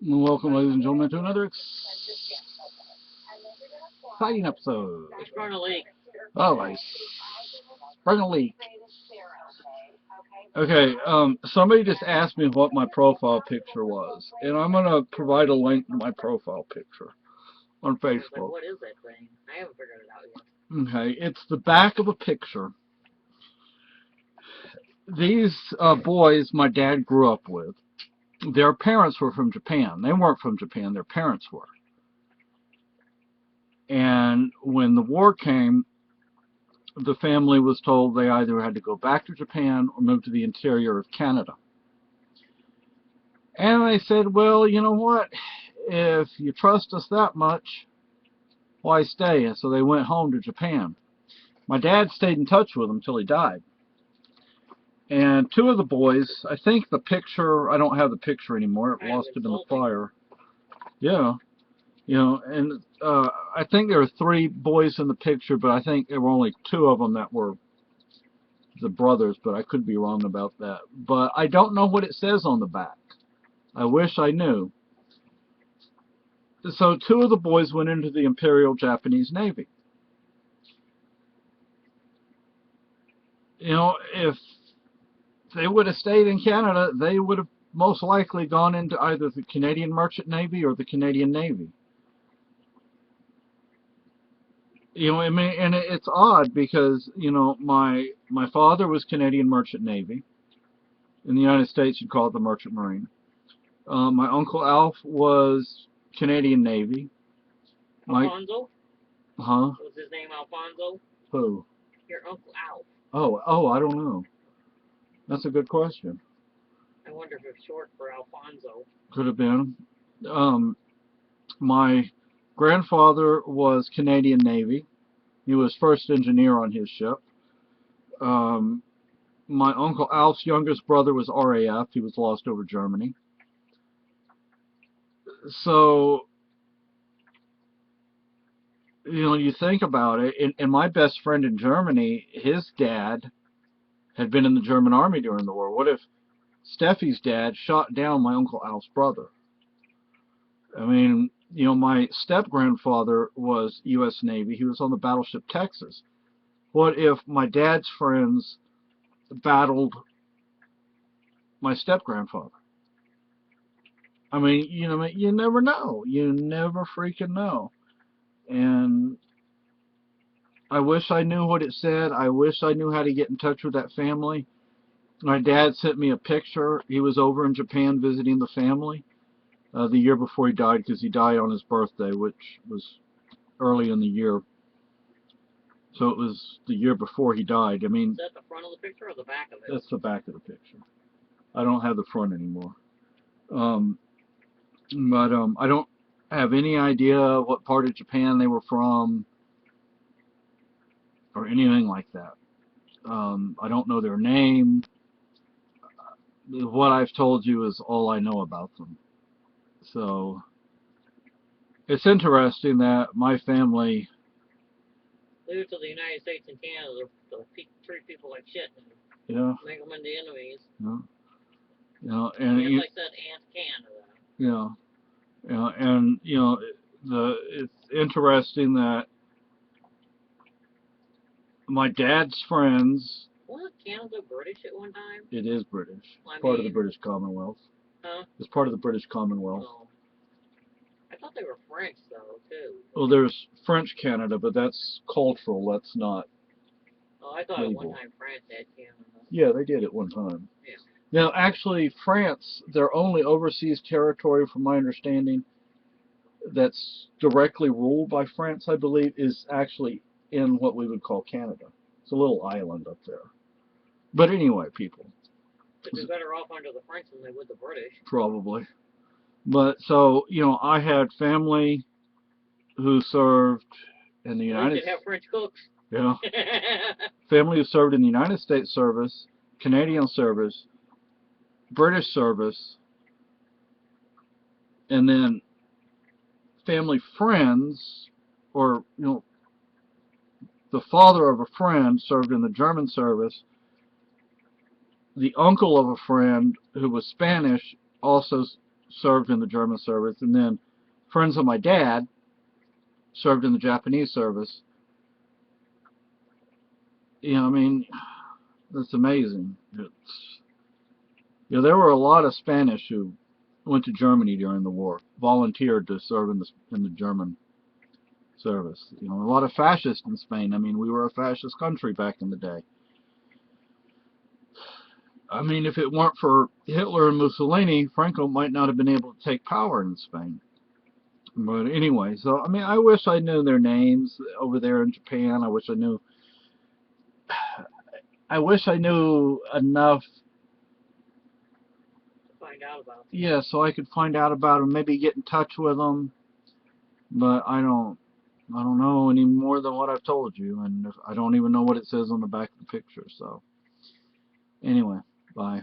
Welcome, ladies and gentlemen, to another exciting episode. It's sprung a leak. Oh, I sprung a leak. Okay, somebody just asked me what my profile picture was, and I'm going to provide a link to my profile picture on Facebook. Like, what is that thing? I haven't figured it out yet. Okay, it's the back of a picture. These boys my dad grew up with, their parents were from Japan. They weren't from Japan, their parents were. And when the war came, the family was told they either had to go back to Japan or move to the interior of Canada. And they said, well, you know what? If you trust us that much, why stay? And so they went home to Japan. My dad stayed in touch with them until he died. And two of the boys, I think the picture, I don't have the picture anymore. I lost it in the fire. Yeah. You know, and I think there were three boys in the picture, but I think there were only two of them that were the brothers, but I could be wrong about that. But I don't know what it says on the back. I wish I knew. So two of the boys went into the Imperial Japanese Navy. You know, if they would have stayed in Canada, they would have most likely gone into either the Canadian Merchant Navy or the Canadian Navy. You know, I mean, and it's odd because, you know, my father was Canadian Merchant Navy. In the United States, you'd call it the Merchant Marine. My Uncle Alf was Canadian Navy. Alfonso? Huh? Was his name Alfonso? Who? Your Uncle Alf. Oh, I don't know. That's a good question. I wonder if it's short for Alfonso. Could have been. My grandfather was Canadian Navy. He was first engineer on his ship. My Uncle Alf's youngest brother was RAF. He was lost over Germany. So, you know, you think about it, and my best friend in Germany, his dad had been in the German army during the war. What if Steffi's dad shot down my Uncle Alf's brother? I mean, you know, my step-grandfather was U.S. Navy. He was on the battleship Texas. What if my dad's friends battled my step-grandfather? I mean, you never know. You never freaking know. And I wish I knew what it said. I wish I knew how to get in touch with that family. My dad sent me a picture. He was over in Japan visiting the family the year before he died, because he died on his birthday, which was early in the year. So it was the year before he died. I mean, is that the front of the picture or the back of it? That's the back of the picture. I don't have the front anymore. But I don't have any idea what part of Japan they were from or anything like that. I don't know their name. What I've told you is all I know about them. So it's interesting that my family Leave it to the United States and Canada to treat people like shit and make them into enemies. You know, and it's like that Aunt Canada. And you know, it's interesting that my dad's friends. Wasn't Canada British at one time? It is British. It's part of the British Commonwealth. Huh? It's part of the British Commonwealth. Oh. I thought they were French, though, too. Well, there's French Canada, but that's cultural. That's not. Oh, I thought legal. At one time France had Canada. Yeah, they did at one time. Yeah. Now, actually, France, their only overseas territory, from my understanding, that's directly ruled by France, I believe, is actually in what we would call Canada. It's a little island up there. But anyway, people. They'd be better off under the French than they would the British. Probably. But, so, you know, I had family who served in the United States. They could have French cooks. Yeah. Family who served in the United States service, Canadian service, British service, and then family friends, or, you know, the father of a friend served in the German service. The uncle of a friend who was Spanish also served in the German service, and then friends of my dad served in the Japanese service. You know, I mean, it's amazing. There were a lot of Spanish who went to Germany during the war, volunteered to serve in the German service. A lot of fascists in Spain. I mean, we were a fascist country back in the day. I mean, if it weren't for Hitler and Mussolini, Franco might not have been able to take power in Spain. But anyway, so, I mean, I wish I knew their names over there in Japan. I wish I knew enough to find out about them. Yeah, so I could find out about them, maybe get in touch with them. But I don't know any more than what I've told you, and I don't even know what it says on the back of the picture. So anyway, bye.